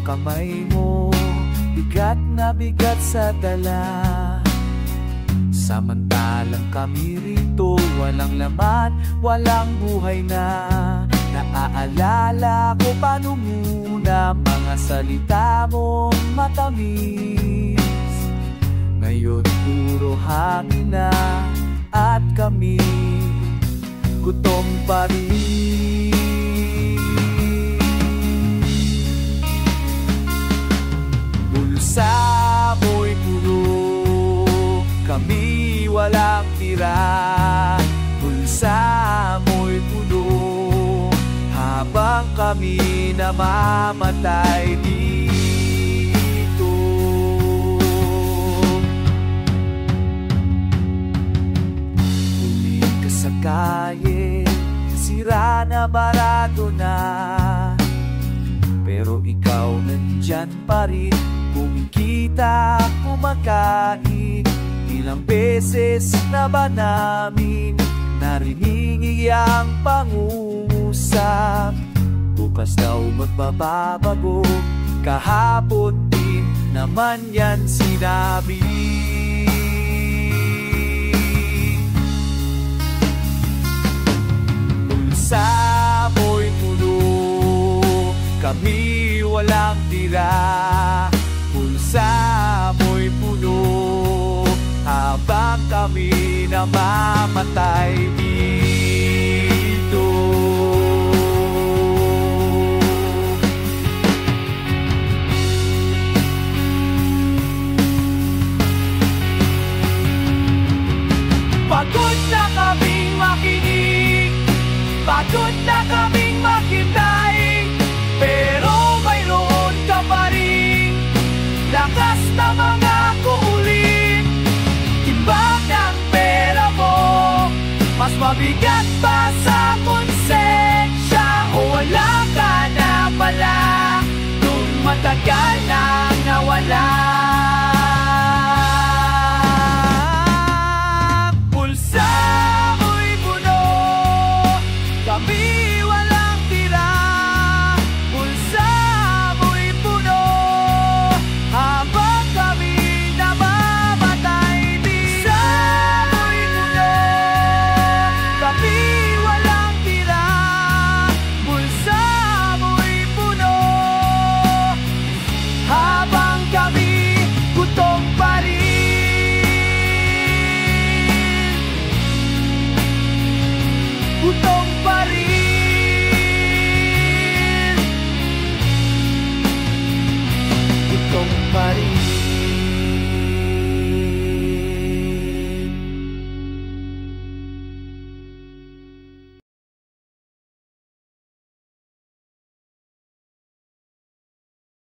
kamay mo, bigat na bigat sa dala. Samantalang kami rito, walang laman, walang buhay na. Naaalala ko paano muna mga salita mong matamis. Ngayon puro hangin na at kami gutom pa rin. Bulsa mo'y puno, kami walang tira. Bulsa mo'y puno, habang kami namamatay dito. Uling ka sa kaye, sira na barado na, pero ikaw nandyan pa rin, kumikita, kumakain. Ilang beses na ba namin narinig iyang pangungusap? Bukas daw magbabago, kahapon din naman yan sinabi. Bulsa mo'y puno, kami walang tira. Bulsa mo'y puno, habang kami namamatay dito. Pagod na kaming makinig, pagod na kaming maghintay, pero mayroon ka pa rin lakas na mga kuulit. Timbang ng pera mo, mas mabigat pa sa konsensya, o wala ka na pala nung matagal nang nawala.